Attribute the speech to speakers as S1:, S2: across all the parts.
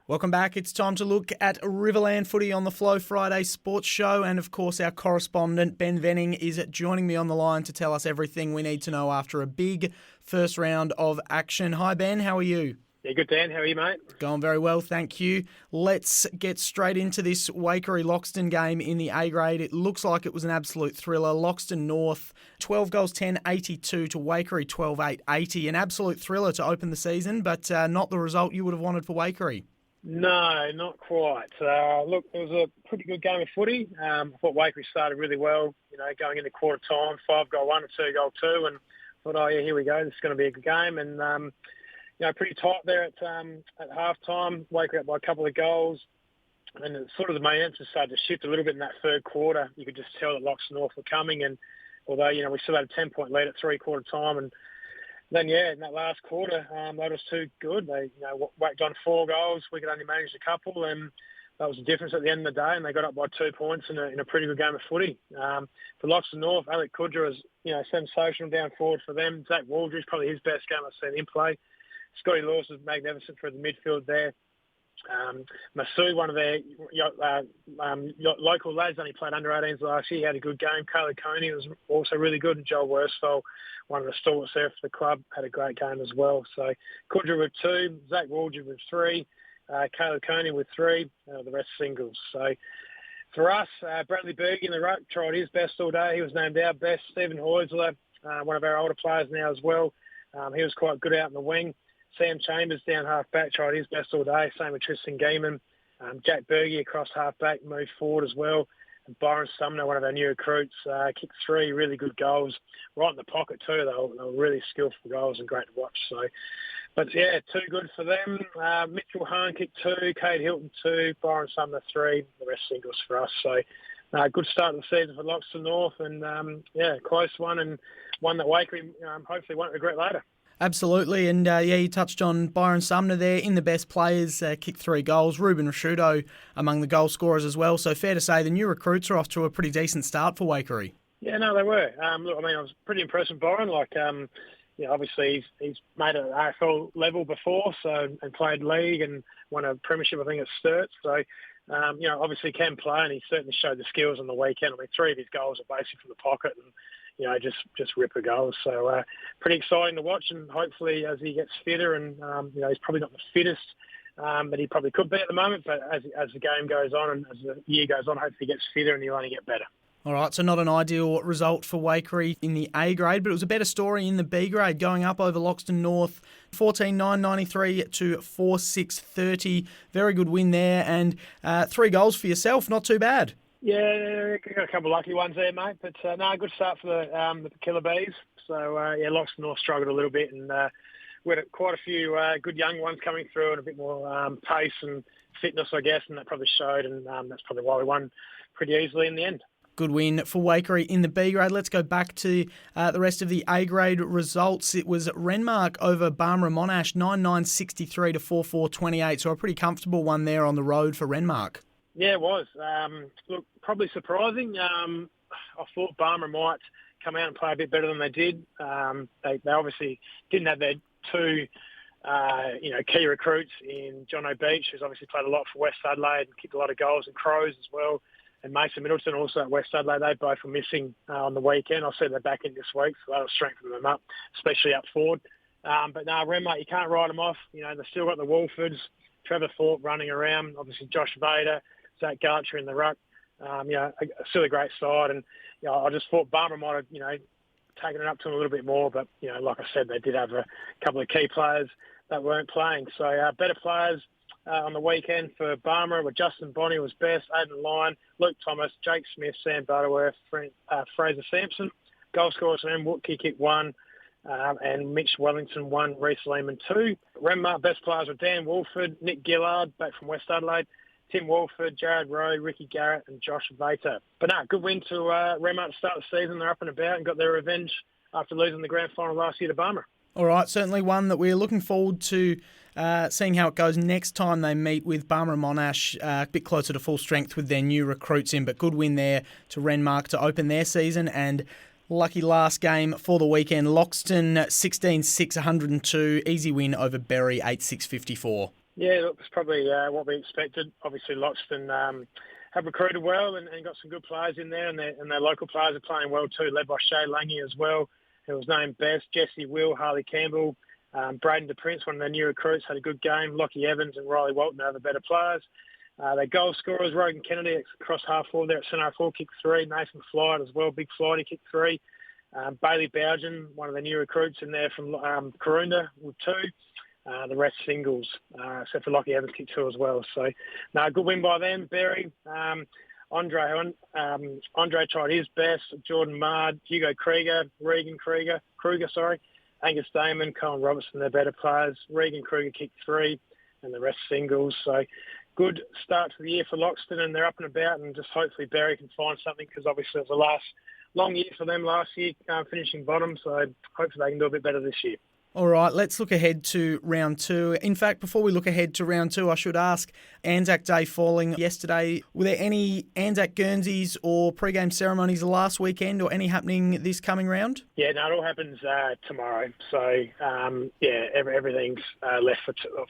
S1: Welcome back. It's time to look at Riverland Footy on the Flow Friday Sports Show. And of course, our correspondent, Ben Venning, is joining me on the line to tell us everything we need to know after a big first round of action. Hi, Ben. How are you?
S2: Yeah, good, Dan. How are you, mate?
S1: Going very well, thank you. Let's get straight into this Waikerie-Loxton game in the A grade. It looks like it was an absolute thriller. Loxton North, 12 goals, 10-82 to Waikerie, 12-8-80. An absolute thriller to open the season, but not the result you would have wanted for Waikerie.
S2: No, not quite. Look, it was a pretty good game of footy. I thought Waikerie started really well, going into quarter time, 5-goal-1 and 2-goal-2, and thought, oh, yeah, here we go. This is going to be a good game. And, pretty tight there at half-time. Waikerie up by a couple of goals. And sort of the momentum started to shift a little bit in that third quarter. You could just tell that Loxton North were coming. And although, we still had a 10-point lead at three-quarter time. And then, in that last quarter, they were too good. They, whacked on 4 goals. We could only manage a couple, and that was the difference at the end of the day. And they got up by 2 points in a pretty good game of footy. For Loxton North, Alec Kudra was, sensational down forward for them. Zach Waldry's probably his best game I've seen him play. Scotty Lewis was magnificent for the midfield there. Masu, one of their local lads, only played under 18s last year. He had a good game. Caleb Coney was also really good. And Joel Worsfold, one of the stalwarts there for the club, had a great game as well. So Kudra with 2, Zach Waldry with 3, Caleb Coney with 3, the rest singles. So for us, Bradley Berg in the ruck tried his best all day. He was named our best. Stephen Heusler, one of our older players now as well. He was quite good out in the wing. Sam Chambers down half-back tried his best all day, same with Tristan Gaiman. Jack Berge across half-back moved forward as well. And Byron Sumner, one of our new recruits, kicked 3 really good goals. Right in the pocket too. They were really skillful goals and great to watch. So, but yeah, 2 good for them. Mitchell Hahn kicked 2, Cade Hilton 2, Byron Sumner 3, the rest singles for us. So good start of the season for Loxton North and close one and one that Waikerie hopefully won't regret later.
S1: Absolutely, and you touched on Byron Sumner there in the best players, kicked 3 goals. Ruben Rashudo among the goal scorers as well. So fair to say the new recruits are off to a pretty decent start for Waikerie.
S2: Yeah, no, they were. I was pretty impressed with Byron. Obviously he's made an AFL level before, and played league and won a premiership, I think, at Sturt. So, obviously can play, and he certainly showed the skills on the weekend. 3 of his goals are basically from the pocket, and just ripper goals. So pretty exciting to watch, and hopefully as he gets fitter, and he's probably not the fittest that he probably could be at the moment, but as the game goes on and as the year goes on, hopefully he gets fitter and he'll only get better.
S1: All right, so not an ideal result for Waikerie in the A grade, but it was a better story in the B grade, going up over Loxton North, 14-9-93 to 4-6-30. Very good win there, and 3 goals for yourself, not too bad.
S2: Yeah, got a couple of lucky ones there, mate. But good start for the Killer Bees. So Loxton North struggled a little bit, and we had quite a few good young ones coming through, and a bit more pace and fitness, I guess, and that probably showed, and that's probably why we won pretty easily in the end.
S1: Good win for Waikerie in the B grade. Let's go back to the rest of the A grade results. It was Renmark over Barmera Monash, 9-9-63 to 4-4-28. So a pretty comfortable one there on the road for Renmark.
S2: Yeah, it was. Look, probably surprising. I thought Barmera might come out and play a bit better than they did. They obviously didn't have their 2, key recruits in John O'Beach, who's obviously played a lot for West Adelaide and kicked a lot of goals, and Crows as well. And Mason Middleton also at West Adelaide. They both were missing on the weekend. I said they're back in this week, so that'll strengthen them up, especially up forward. But no, Renmark, you can't write them off. They've still got the Wolfords, Trevor Thorpe running around, obviously Josh Vader, Zach Garcher in the ruck. Still a great side. And, I just thought Barmera might have, taken it up to them a little bit more. But, like I said, they did have a couple of key players that weren't playing. So better players on the weekend for Barmera were Justin Bonney was best, Aidan Lyon, Luke Thomas, Jake Smith, Sam Butterworth, Fraser Sampson. Goal scorers for them, Woodkey kicked 1. And Mitch Wellington 1, Reece Lehman 2. Renmark best players were Dan Wolford, Nick Gillard, back from West Adelaide, Tim Wolford, Jared Rowe, Ricky Garrett and Josh Vater. But good win to Renmark to start the season. They're up and about and got their revenge after losing the grand final last year to Barmera.
S1: All right, certainly one that we're looking forward to seeing how it goes next time they meet with Barmera Monash, a bit closer to full strength with their new recruits in. But good win there to Renmark to open their season, and lucky last game for the weekend. Loxton 16-6, 102. Easy win over Berry 8-6, 54.
S2: Yeah, look, it's probably what we expected. Obviously, Loxton have recruited well and got some good players in there, and their local players are playing well too, led by Shay Lange as well, who was named best. Jesse Will, Harley Campbell, Braden DePrince, one of their new recruits, had a good game. Lockie Evans and Riley Walton are the better players. Their goal scorers, Rogan Kennedy across half forward there at centre half forward, kicked 3. Nathan Flight as well, big Flighty, kicked 3. Bailey Bougen, one of the new recruits in there from Karoonda with 2. The rest singles, except for Lockie Evans kicked 2 as well. So, no, good win by them. Berry, Andre tried his best. Jordan Mard, Hugo Kruger, Angus Damon, Colin Robertson, they're better players. Regan Kruger kicked 3, and the rest singles. So, good start to the year for Loxton, and they're up and about, and just hopefully Berry can find something, because obviously it was the last long year for them last year, finishing bottom. So, hopefully they can do a bit better this year.
S1: All right, let's look ahead to round 2. In fact, before we look ahead to round 2, I should ask, Anzac Day falling yesterday, were there any Anzac Guernseys or pre-game ceremonies last weekend or any happening this coming round?
S2: Yeah, no, it all happens tomorrow. So, everything's left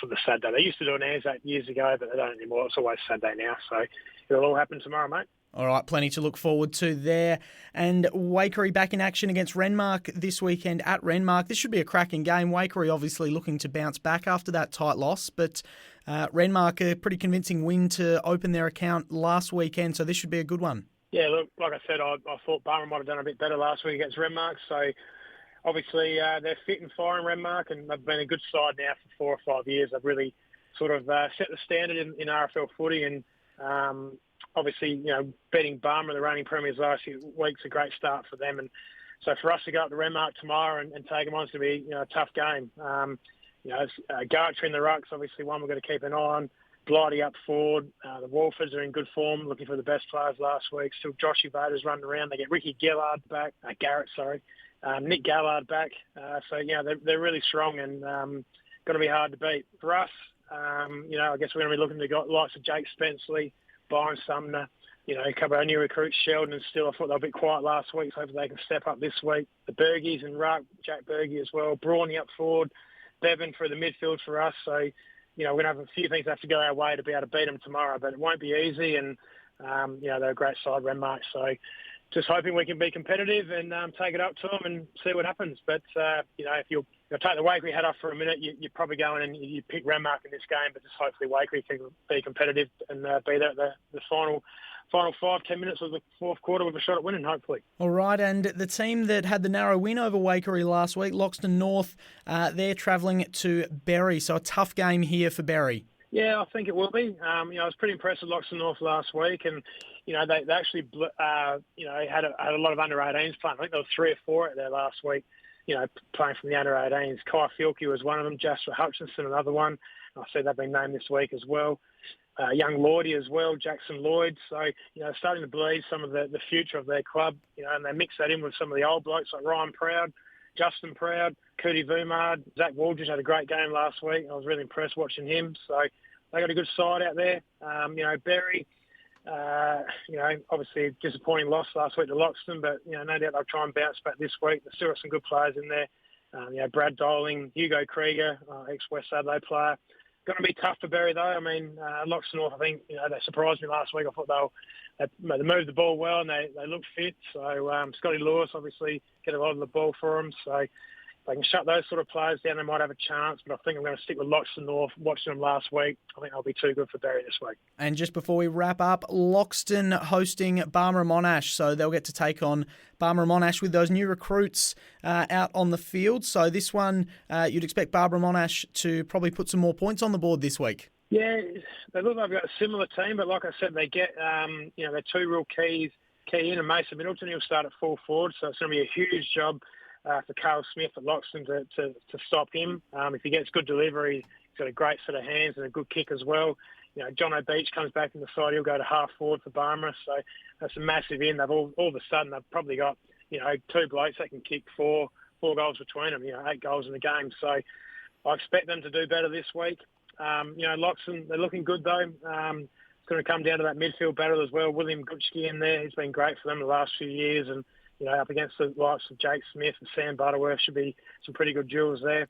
S2: for the Saturday. They used to do an Anzac years ago, but they don't anymore. It's always Saturday now. So it'll all happen tomorrow, mate.
S1: All right, plenty to look forward to there. And Waikerie back in action against Renmark this weekend at Renmark. This should be a cracking game. Waikerie obviously looking to bounce back after that tight loss, but Renmark a pretty convincing win to open their account last weekend, so this should be a good one.
S2: Yeah, look, like I said, I thought Barmera might have done a bit better last week against Renmark, so obviously they're fit and firing Renmark, and they've been a good side now for 4 or 5 years. They've really sort of set the standard in RFL footy, and obviously, beating Barmera, the reigning premiers last week's a great start for them. And so for us to go up to Renmark tomorrow and take them on is going to be a tough game. Gartry in the rucks, obviously one we've got to keep an eye on. Blighty up forward. The Wolfers are in good form, looking for the best players last week. Still Joshy Vader's running around. They get Ricky Gallard back. Nick Gallard back. They're really strong and going to be hard to beat. For us, I guess we're going to be looking to the likes of Jake Spenceley, Byron Sumner, a couple of our new recruits, Sheldon and Still. I thought they were a bit quiet last week, so hopefully they can step up this week. The Bergies and Ruck, Jack Bergie as well, Brawny up forward, Bevan through the midfield for us. So, we're going to have a few things that have to go our way to be able to beat them tomorrow, but it won't be easy. And, they're a great side, Renmark. So just hoping we can be competitive and take it up to them and see what happens. But, if you'll take the Waikerie hat off for a minute, you're probably going and you pick Renmark in this game, but just hopefully Waikerie can be competitive and be there at the final 5-10 minutes of the fourth quarter with a shot at winning, hopefully.
S1: All right, and the team that had the narrow win over Waikerie last week, Loxton North, they're travelling to Berry, so a tough game here for Berry.
S2: Yeah, I think it will be. I was pretty impressed with Loxton North last week, and they actually had a lot of under-18s playing. I think there were 3 or 4 out there last week. Playing from the under-18s. Kai Filkey was one of them. Jasper Hutchinson, another one. I see they've been named this week as well. Young Lloydie as well, Jackson Lloyd. So, starting to believe some of the future of their club, and they mix that in with some of the old blokes like Ryan Proud, Justin Proud, Cootie Vumard. Zach Waldridge had a great game last week. I was really impressed watching him. So they got a good side out there. Berry, obviously a disappointing loss last week to Loxton, but, no doubt they'll try and bounce back this week. They've still got some good players in there. Brad Doling, Hugo Krieger, ex-West Adelaide player. Going to be tough for Berry, though. I mean, Loxton North, I think, they surprised me last week. I thought they moved the ball well and they looked fit. So Scotty Lewis, obviously, get a lot of the ball for them. So if they can shut those sort of players down, they might have a chance. But I think I'm going to stick with Loxton North. Watching them last week, I think they'll be too good for Berry this week. And just before we wrap up, Loxton hosting Barmera Monash. So they'll get to take on Barmera Monash with those new recruits out on the field. So this one, you'd expect Barmera Monash to probably put some more points on the board this week. Yeah, they look like they've got a similar team, but like I said, they get, their 2 real key in, and Mason Middleton, he'll start at full forward. So it's going to be a huge job for Carl Smith at Loxton to stop him. If he gets good delivery, he's got a great set of hands and a good kick as well. John O'Beach comes back in the side, he'll go to half forward for Barmera. So that's a massive in. They've all of a sudden, they've probably got, 2 blokes that can kick 4 goals between them, 8 goals in the game. So I expect them to do better this week. Loxton, they're looking good though. It's going to come down to that midfield battle as well. William Gutschke in there, he's been great for them the last few years, and up against the likes of Jake Smith and Sam Butterworth should be some pretty good duels there.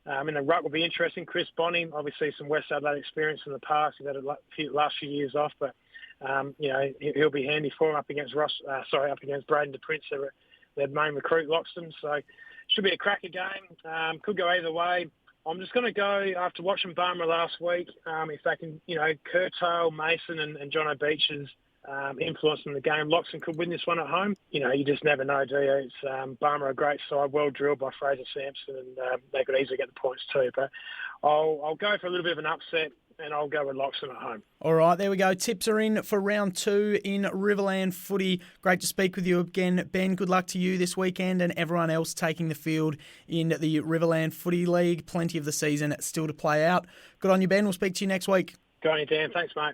S2: In the ruck will be interesting. Chris Bonning, obviously some West Adelaide experience in the past. He's had a last few years off, but he'll be handy for him up against Braden DePrince, their main recruit, Loxton. So should be a cracker game. Could go either way. I'm just going to go, after watching Barmera last week, if they can, curtail Mason and John O'Beach's influence in the game, Loxton could win this one at home. You just never know, do you? It's Barmera, a great side, well drilled by Fraser Sampson, and they could easily get the points too. But I'll go for a little bit of an upset, and I'll go with Loxton at home.
S1: All right, there we go. Tips are in for round 2 in Riverland Footy. Great to speak with you again, Ben. Good luck to you this weekend and everyone else taking the field in the Riverland Footy League. Plenty of the season still to play out. Good on you, Ben. We'll speak to you next week.
S2: Good on you, Dan. Thanks, mate.